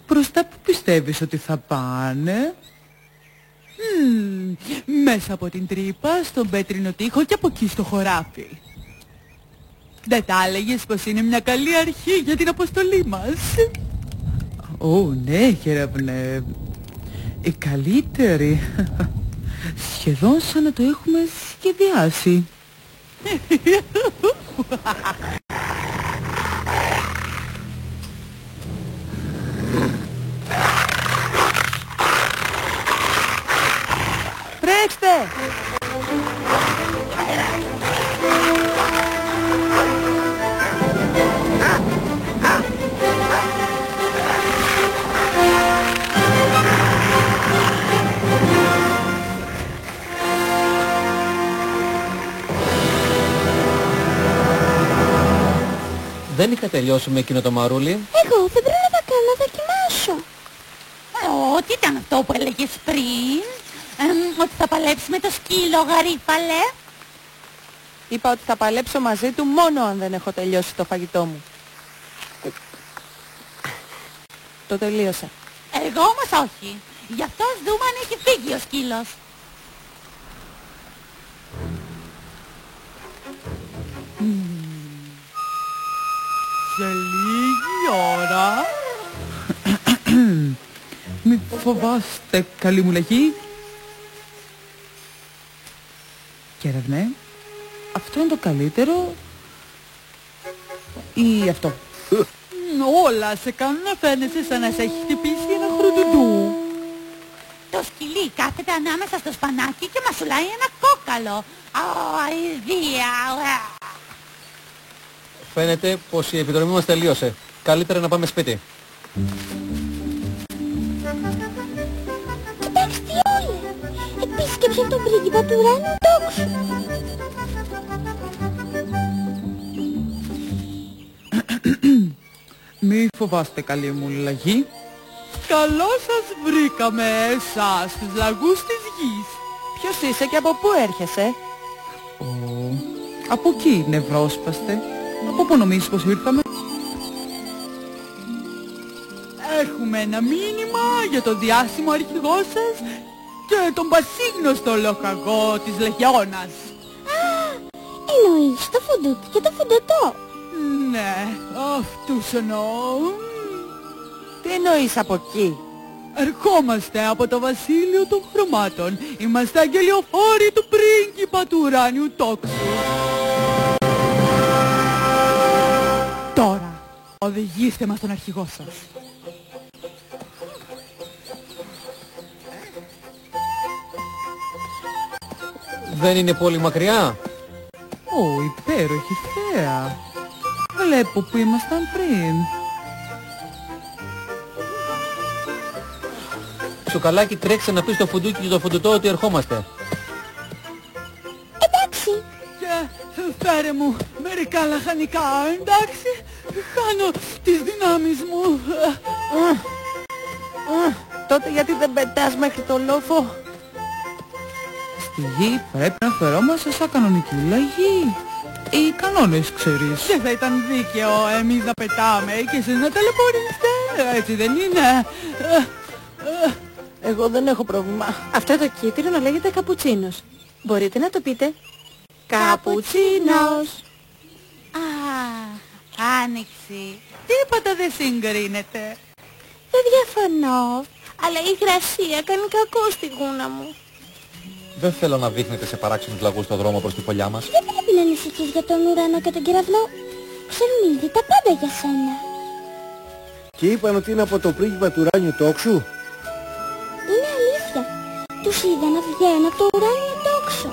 Προς τα που πιστεύεις ότι θα πάνε? Μέσα από την τρύπα, στον πέτρινο τοίχο και από εκεί στο χωράφι. Δεν τα έλεγες πως είναι μια καλή αρχή για την αποστολή μας? Ναι, Χεραβνέ. Η καλύτερη. Σχεδόν σαν να το έχουμε σχεδιάσει. Τρέξτε! Δεν είχα τελειώσει με εκείνο το μαρούλι. Εγώ δεν πρέπει να τα κάνω, να δοκιμάσω. Τι ήταν αυτό που έλεγες πριν? Ότι θα παλέψει με το σκύλο, Γαρίφαλε? Είπα ότι θα παλέψω μαζί του μόνο αν δεν έχω τελειώσει το φαγητό μου. Το τελείωσα. Εγώ όμως όχι. Γι' αυτό ας δούμε αν έχει φύγει ο σκύλος. Σε λίγη ώρα. Μη φοβάστε, καλή μου λαγή. Κεραυνέ, αυτό είναι το καλύτερο ή αυτό? Όλα σε κάνουν να φαίνεσαι σαν να σε έχει χτυπήσει ένα χρουντουντού. Το σκυλί κάθεται ανάμεσα στο σπανάκι και μασουλάει ένα κόκαλο. Αηδία. Φαίνεται πως η επιδρομή μας τελείωσε. Καλύτερα να πάμε σπίτι. Κοιτάξτε όλα. Επίσκεψε τον πρίγκιπα του ουράνιου τόξου. Μη φοβάστε, καλή μου λαγή. Καλώς σας βρήκαμε εσάς, τους λαγούς της γης. Ποιος είσαι και από πού έρχεσαι? Από εκεί, νευρόσπαστε. Από πού νομίζεις πως ήρθαμε? Έχουμε ένα μήνυμα για τον διάσημο αρχηγό σας και τον πασίγνωστο λοχαγό της Λεγιώνας. Εννοείς το φουντούκι και το φουντωτό? Ναι, αυτούς εννοώ. Τι εννοείς από εκεί? Ερχόμαστε από το βασίλειο των χρωμάτων. Είμαστε αγγελιοφόροι του πρίγκιπα του ουράνιου τόξου. Τώρα, οδηγήστε μας τον αρχηγό σας. Δεν είναι πολύ μακριά? Υπέροχη θέα. Βλέπω που ήμασταν πριν. Σοκαλάκι, τρέξε να πεις στο φουντούκι και το φουντουτό ότι ερχόμαστε. Εντάξει. Και φέρε μου μερικά λαχανικά, εντάξει? Χάνω τις δυνάμεις μου. Τότε γιατί δεν πετάς μέχρι το λόφο? Στη γη πρέπει να φερόμαστε σαν κανονική λαγή. Οι κανόνες ξέρεις. Και θα ήταν δίκαιο εμείς να πετάμε και εσείς να ταλαιπωρήσετε. Έτσι δεν είναι? Εγώ δεν έχω πρόβλημα. Αυτό το κύτταρο λέγεται καπουτσίνος. Μπορείτε να το πείτε? Καπουτσίνος. Άνοιξη. Τίποτα δεν συγκρίνεται. Δεν διαφωνώ, αλλά η υγρασία κάνει κακό στη γούνα μου. Δεν θέλω να δείχνετε σε παράξενους λαγούς στο δρόμο προς τη φωλιά μας. Δεν πρέπει να ανησυχείς για τον ουρανό και τον κεραυνό. Ξέρουν ήδη τα πάντα για σένα. Και είπαν ότι είναι από το πρίγκιπα του ουράνιου τόξου. Είναι αλήθεια. Τους είδα να βγαίνουν από το ουράνιο τόξο.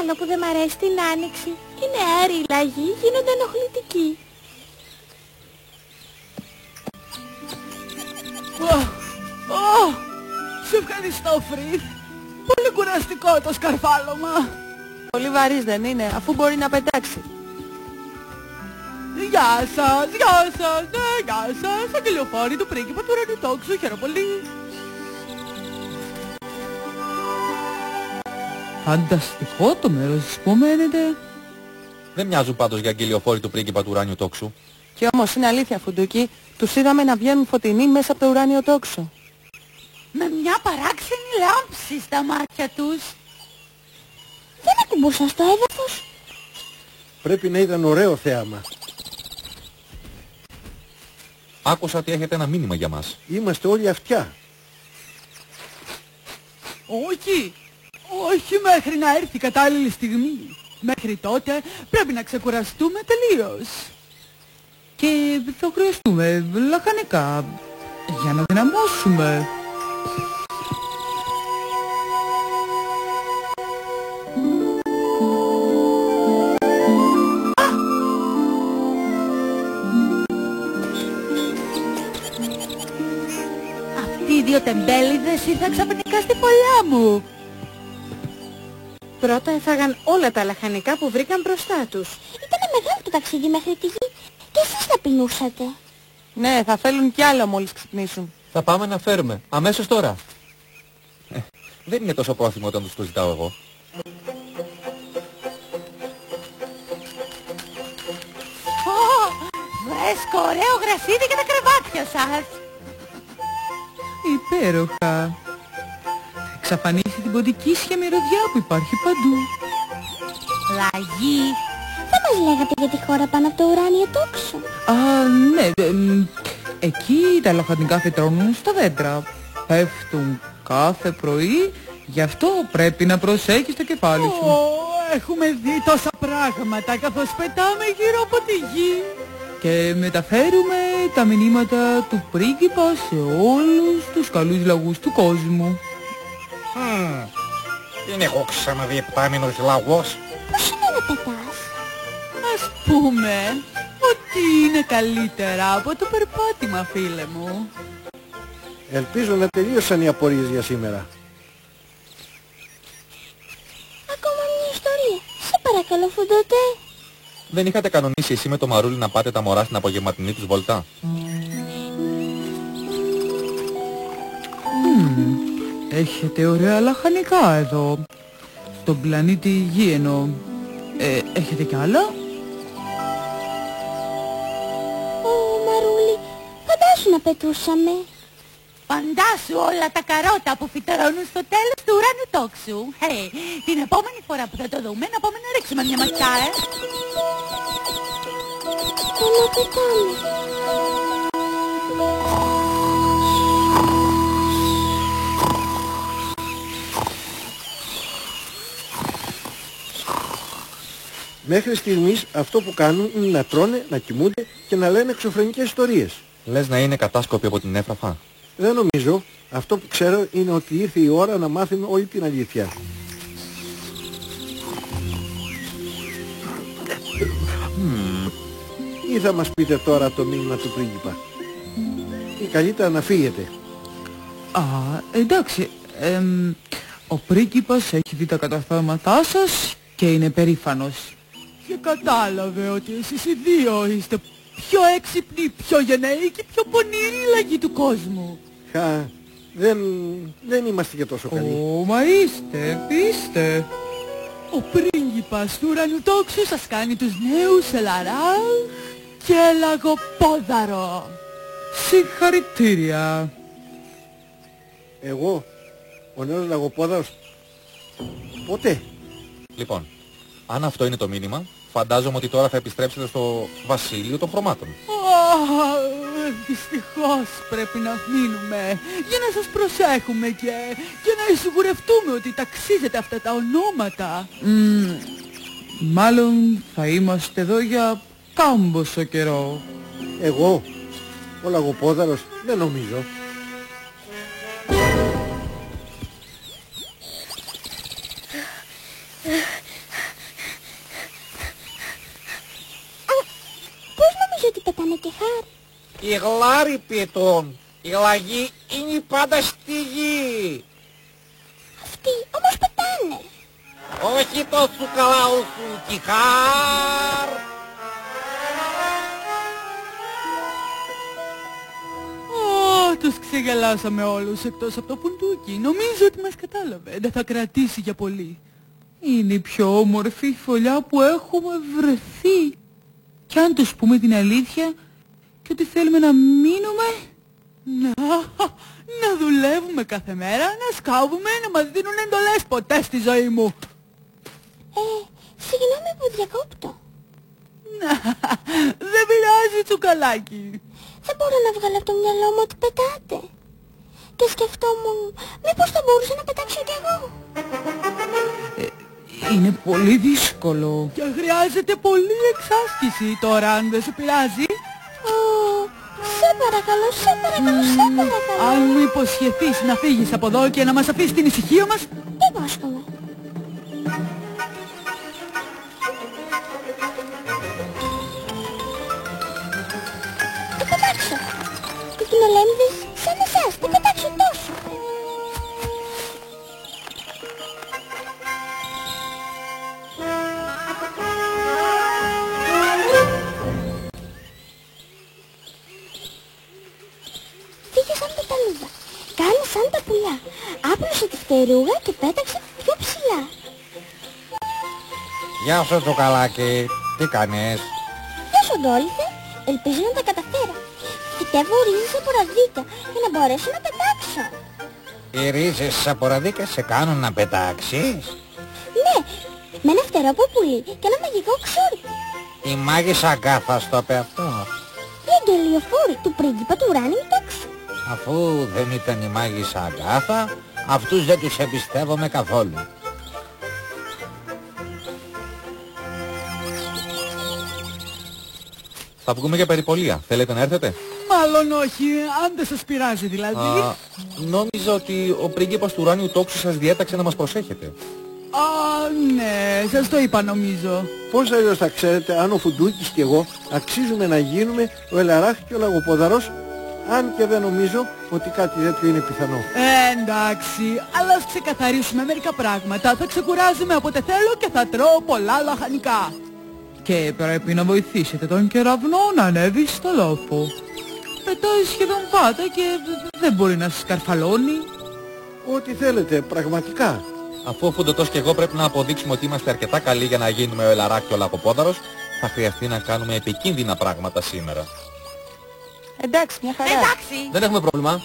μόνο που δεν μ' αρέσει την άνοιξη. Είναι άρρη λαγοί, γίνονται ενοχλητικοί. Σε ευχαριστώ, Φρυδ. Πολύ κουραστικό το σκαρφάλωμα. Πολύ βαρύς δεν είναι, αφού μπορεί να πετάξει. Γεια σας, ναι, γεια σας. Αγγελιοφόρη του πρίγκιπα του Ουρανιοτόξου, χαίρομαι πολύ. Φανταστικό το μέρος που μένετε. Δεν μοιάζουν πάντως για αγγελιοφόροι του πρίγκιπα του ουράνιου τόξου. Και όμως είναι αλήθεια, Φουντούκι, τους είδαμε να βγαίνουν φωτεινοί μέσα από το ουράνιο τόξο. Με μια παράξενη λάμψη στα μάτια τους. Δεν ακουμπούσαν στο έδαφος. Πρέπει να ήταν ωραίο θέαμα. Άκουσα ότι έχετε ένα μήνυμα για μας. Είμαστε όλοι αυτιά. Όχι μέχρι να έρθει η κατάλληλη στιγμή. Μέχρι τότε πρέπει να ξεκουραστούμε τελείως. Και θα χρειαστούμε λαχανικά για να δυναμώσουμε. Αυτοί οι δύο τεμπέληδες ήρθαν ξαφνικά στη φωλιά μου. Πρώτα έφαγαν όλα τα λαχανικά που βρήκαν μπροστά τους. Ήτανε μεγάλο το ταξίδι μέχρι τη γη. Και εσείς θα πεινούσατε. Ναι, θα θέλουν κι άλλο μόλις ξυπνήσουν. Θα πάμε να φέρουμε. Αμέσως τώρα. Δεν είναι τόσο πρόθυμο όταν τους το ζητάω εγώ. Βρέσκω ωραίο γρασίδι για τα κρεβάτια σας. Υπέροχα. Θα εξαφανίσει την ποντικίσια μυρωδιά που υπάρχει παντού. Λαγί. Δεν μας λέγατε για τη χώρα πάνω από το ουράνιο τόξο. Ναι. Εκεί τα λαχανικά φυτρώνουν στα δέντρα. Πέφτουν κάθε πρωί, γι' αυτό πρέπει να προσέχεις το κεφάλι σου. Έχουμε δει τόσα πράγματα καθώς πετάμε γύρω από τη γη. Και μεταφέρουμε τα μηνύματα του πρίγκιπα σε όλους τους καλούς λαγούς του κόσμου. Δεν έχω ξαναδεί επτάμινος λαγός. Πώς είναι να πετάς? Ας πούμε ότι είναι καλύτερα από το περπάτημα, φίλε μου. Ελπίζω να τελείωσαν οι απορίες για σήμερα. Ακόμα μια ιστορία. Σε παρακαλώ, Φουντωτέ. Δεν είχατε κανονίσει εσύ με το Μαρούλι να πάτε τα μωρά στην απογευματινή τους βολτά? Έχετε ωραία λαχανικά εδώ. Στον πλανήτη Γη εννοώ. Έχετε κι άλλα? Ω, Μαρούλη, φαντάσου να πετούσαμε. Φαντάσου όλα τα καρότα που φυτρώνουν στο τέλος του ουράνιου τόξου. Την επόμενη φορά που θα το δούμε να πάμε να ρίξουμε μια ματιά, Να πετάμε. Μέχρι στιγμής αυτό που κάνουν είναι να τρώνε, να κοιμούνται και να λένε εξωφρενικές ιστορίες. Λες να είναι κατάσκοποι από την Έφραφα? Δεν νομίζω. Αυτό που ξέρω είναι ότι ήρθε η ώρα να μάθουμε όλη την αλήθεια. Ή θα μας πείτε τώρα το μήνυμα του πρίγκιπα? Ή καλύτερα να φύγετε? Εντάξει. Ο πρίγκιπας έχει δει τα καταφέρματά σας και είναι περήφανος. Και κατάλαβε ότι εσείς οι δύο είστε πιο έξυπνοι, πιο γενναίοι και πιο πονηροί λαγοί του κόσμου. Δεν είμαστε και τόσο καλοί. Μα είστε. Ο πρίγκιπας του ουρανιού τόξου σας κάνει τους νέους Ελαράχ και Λαγοπόδαρο. Συγχαρητήρια. Εγώ, ο νέος Λαγοπόδαρος, πότε? Λοιπόν, αν αυτό είναι το μήνυμα, φαντάζομαι ότι τώρα θα επιστρέψετε στο βασίλειο των χρωμάτων. Δυστυχώς πρέπει να μείνουμε για να σας προσέχουμε και να σιγουρευτούμε ότι ταξίζετε αυτά τα ονόματα. Μάλλον θα είμαστε εδώ για κάμποσο καιρό. Εγώ, ο Λαγοπόδαρος, δεν νομίζω. ότι πετάνε και χάρη. Οι γλάροι πετούν. Η λαγή είναι πάντα στη γη. Αυτοί όμως πετάνε. Όχι τόσο καλά όσο τη χάρ. Τους ξεγελάσαμε όλους εκτός από το πουντούκι. Νομίζω ότι μας κατάλαβε. Δεν θα κρατήσει για πολύ. Είναι η πιο όμορφη φωλιά που έχουμε βρεθεί. Κι αν τους πούμε την αλήθεια και ότι θέλουμε να μείνουμε, να δουλεύουμε κάθε μέρα, να σκάβουμε, να μας δίνουν εντολές ποτέ στη ζωή μου. Συγγνώμη που διακόπτω. Δεν πειράζει, τσουκαλάκι. Δεν μπορώ να βγάλω από το μυαλό μου ότι πετάτε. Και σκεφτόμουν, μήπως θα μπορούσα να πετάξω κι εγώ. Είναι πολύ δύσκολο. Και χρειάζεται πολύ εξάσκηση τώρα, αν δεν σου πειράζει. Σε παρακαλώ, σε παρακαλώ, σε παρακαλώ. Αν μου υποσχεθείς να φύγεις από εδώ και να μας αφήσεις την ησυχία μας. Υπόσχομαι. Θα πετάξω. Οι κοινολέμιδες σαν εσάς, θα πετάξω τόσο. Φύγε σαν πεταλούδα. Κάνε σαν τα πουλιά. Άπλωσε τη φτερούγα και πέταξε πιο ψηλά. Γεια σου τσουκαλάκι. Τι κάνεις? Γεια σου Ντόλιθε. Ελπίζω να τα καταφέρω. Φυτεύω ρίζες από ραδίκα για να μπορέσω να πετάξω. Οι ρίζες από ραδίκα σε κάνουν να πετάξεις? Ναι, με ένα φτερό από πουλί και ένα μαγικό ξούρι. Η μάγισσα Αγκάθα στο είπε αυτό. Η αγγελιοφόρη του πρίγκιπα του ουράνιου τόξου. Αφού δεν ήταν η μάγισσα Αγκάθα, αυτούς δεν τους εμπιστεύομαι καθόλου. Θα βγούμε για περιπολία. Θέλετε να έρθετε? Μάλλον όχι, αν δεν σας πειράζει δηλαδή. Νόμιζα ότι ο πρίγκιπας του ουράνιου τόξου σας διέταξε να μας προσέχετε. Ναι, σας το είπα νομίζω. Πώς αλλιώς θα ξέρετε αν ο Φουντούκης και εγώ αξίζουμε να γίνουμε ο Ελαράχ και ο Λαγοπόδαρος, αν και δεν νομίζω ότι κάτι τέτοιο είναι πιθανό. Εντάξει, αλλά ας ξεκαθαρίσουμε μερικά πράγματα. Θα ξεκουράζουμε όποτε θέλω και θα τρώω πολλά λαχανικά. Και πρέπει να βοηθήσετε τον κεραυνό να ανέβει στο λόφο. Πετάει σχεδόν πάντα και δεν μπορεί να σκαρφαλώνει. Ό,τι θέλετε, πραγματικά. Αφού ο Φουντωτός και εγώ πρέπει να αποδείξουμε ότι είμαστε αρκετά καλοί για να γίνουμε ο Ελαράχ και ο Λαγοπόδαρος, θα χρειαστεί να κάνουμε επικίνδυνα πράγματα σήμερα. Εντάξει, μια χαρά. Εντάξει. Δεν έχουμε πρόβλημα.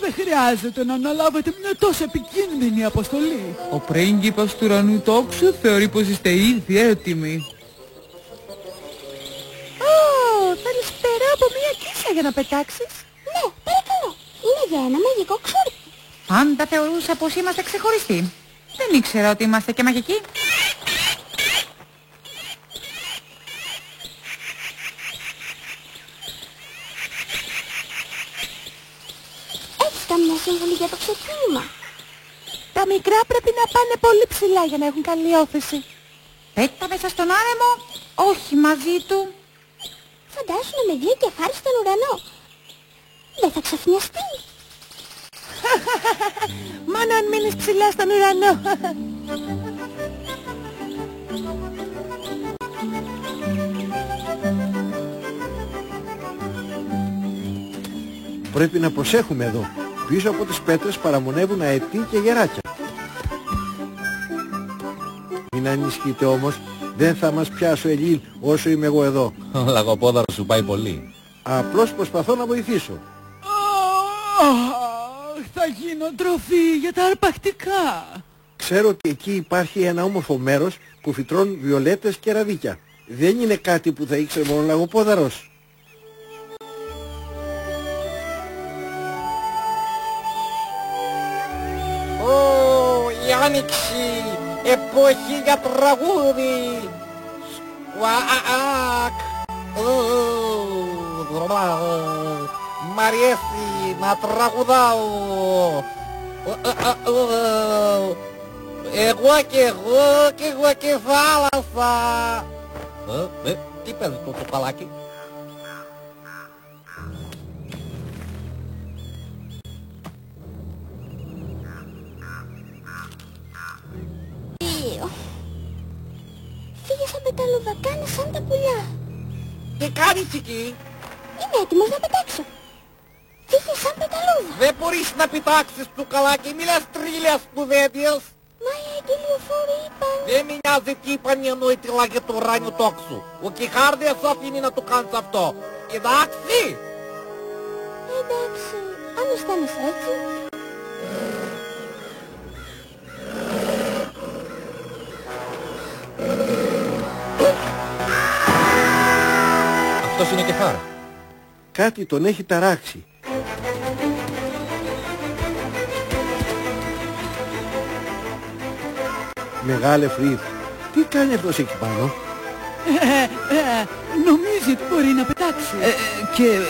Δεν χρειάζεται να αναλάβετε μια τόσο επικίνδυνη αποστολή. Ο πρίγκιπας του ουρανού τόξου θεωρεί πως είστε ήδη έτοιμοι. Θέλεις φτερά από μια κίσα για να πετάξεις? Ναι, παρακαλώ. Είναι για ένα μαγικό ξούρι. Πάντα θεωρούσα πως είμαστε ξεχωριστοί. Δεν ήξερα ότι είμαστε και μαγικοί. Έχεις καμιά σύμβουλη για το ξεκίνημα? Τα μικρά πρέπει να πάνε πολύ ψηλά για να έχουν καλή όθηση. Πέτα μέσα στον άνεμο, όχι μαζί του. Φαντάσου με δύο κεφάλι στον ουρανό. Δεν θα ξαφνιαστεί? Μόνο αν μείνεις ψηλά στον ουρανό. Πρέπει να προσέχουμε εδώ. Πίσω από τις πέτρες παραμονεύουν αετοί και γεράκια. Μην ανησυχείτε όμως, δεν θα μας πιάσει ο Ελίλ όσο είμαι εγώ εδώ. Ο Λαγοπόδαρος σου πάει πολύ. Απλώς προσπαθώ να βοηθήσω. Θα γίνω τροφή για τα αρπακτικά. Ξέρω ότι εκεί υπάρχει ένα όμορφο μέρος που φυτρώνουν βιολέτες και ραδίκια. Δεν είναι κάτι που θα ήξερε μόνο ο Λαγοπόδαρος. Η άνοιξη, εποχή για τραγούδι. Σκουακ. Μ' αρέσει να τραγουδάω. Εγώ και θάλασσα. Τι παίζει το τσουκαλάκι. Φύγε σαν πεταλούδα, κάνε σαν τα πουλιά. Τι κάνεις εκεί? Είμαι έτοιμος να πετάξω. Φύγε σαν πεταλούδα. Δεν μπορείς να πετάξεις τσουκαλάκι, μη λες τρίλιας που δεν δεις. Μα οι αγγελιοφόροι είπαν... Δεν με νοιάζει τι είπαν οι εννοητηλάγοι του ουράνιου τόξου. Ο Κιχάρ δεν σ' αφήνει να το κάνεις αυτό. Εντάξει. Εντάξει, αν αισθάνεσαι έτσι... Αυτός είναι ο Κιχάρ. Κάτι τον έχει ταράξει. Μεγάλε Φρυδ, τι κάνει αυτός εκεί πάνω? Νομίζει ότι μπορεί να πετάξει. Και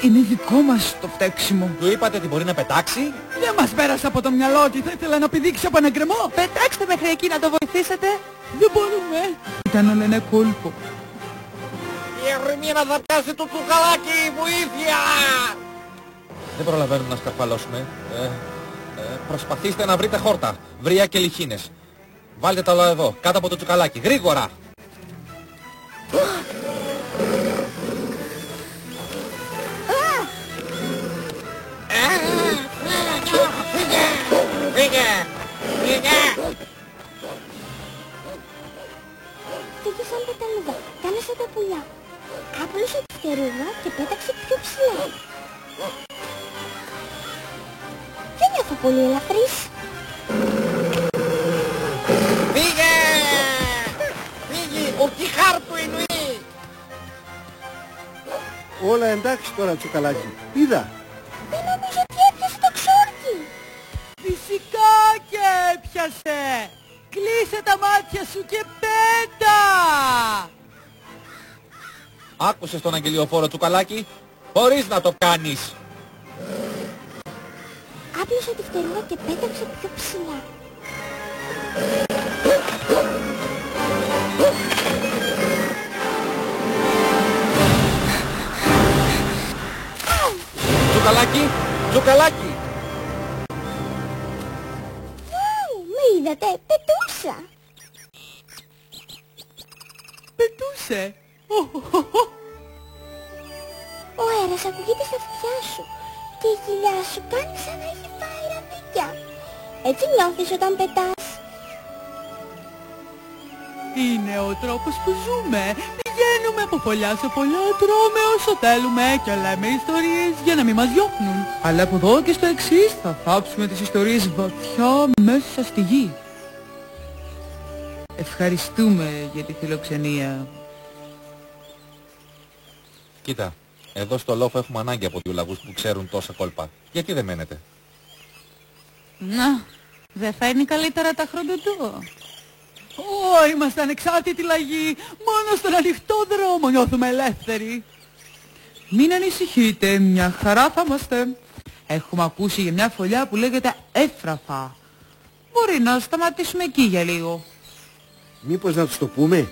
είναι δικό μας το φταίξιμο. Του είπατε ότι μπορεί να πετάξει? Δεν μας πέρασε από το μυαλό ότι θα ήθελα να πηδήξει από ένα γκρεμό. Πετάξτε μέχρι εκεί να το βοηθήσετε. Δεν μπορούμε. Ήταν όλα ένα κόλπο. Η Ερμήνα θα πιάσει το τσουκαλάκι, βοήθεια! Δεν προλαβαίνουμε να σκαρφαλώσουμε. Προσπαθήστε να βρείτε χόρτα, βρύα και λιχίνες. Βάλτε τα όλα εδώ, κάτω από το τσουκαλάκι, γρήγορα! Φύγε! Φύγε! Φύγε σαν πεταλούδα, κάνε σαν τα πουλιά. Άπλωσε τη φτερούγα και πέταξε πιο ψηλά. Δεν νιώθω πολύ ελαφρύς. Φύγε! Φύγε! Ο Κιχάρ του εννοεί! Όλα εντάξει τώρα τσουκαλάκι. Είδα. Δεν νομίζω ότι έπιασε το ξόρκι. Φυσικά και έπιασε. Κλείσε τα μάτια σου και πέτα. Άκουσες τον αγγελιοφόρο τσουκαλάκι, χωρίς να το κάνεις. Άπλωσε τη φτερούγα και πέταξε πιο ψηλά. Τσουκαλάκι, τσουκαλάκι! Με είδατε, πετούσα. Πετούσε. Ο αέρας ακούγεται στα αυτιά σου και η κοιλιά σου κάνει σαν να έχει φάει ραβδίκια. Έτσι νιώθεις όταν πετάς. Είναι ο τρόπος που ζούμε. Πηγαίνουμε από πολλά σε πολλά, τρώμε όσο θέλουμε και λέμε ιστορίες για να μην μας διώχνουν. Αλλά από εδώ και στο εξής θα θάψουμε τις ιστορίες βαθιά μέσα στη γη. Ευχαριστούμε για τη φιλοξενία. Κοίτα, εδώ στο λόφο έχουμε ανάγκη από δύο λαγούς που ξέρουν τόσα κόλπα. Γιατί δεν μένετε? Να, δεν φέρνει καλύτερα τα χροντοτού. Είμαστε ανεξάρτητοι λαγοί. Μόνο στον ανοιχτό δρόμο νιώθουμε ελεύθεροι. Μην ανησυχείτε, μια χαρά θα είμαστε. Έχουμε ακούσει για μια φωλιά που λέγεται Έφραφα. Μπορεί να σταματήσουμε εκεί για λίγο. Μήπως να τους το πούμε?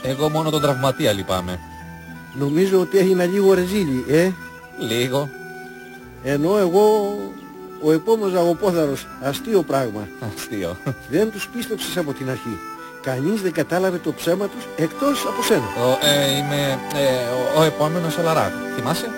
Εγώ μόνο τον τραυματία λυπάμαι. Νομίζω ότι έγινα λίγο ρεζίλι, Λίγο. Ενώ εγώ ο επόμενος λαγοπόδαρος, αστείο πράγμα. Αστείο. Δεν τους πίστεψες από την αρχή. Κανείς δεν κατάλαβε το ψέμα τους εκτός από σένα. Είμαι ο επόμενος Ελαράκ. Θυμάσαι?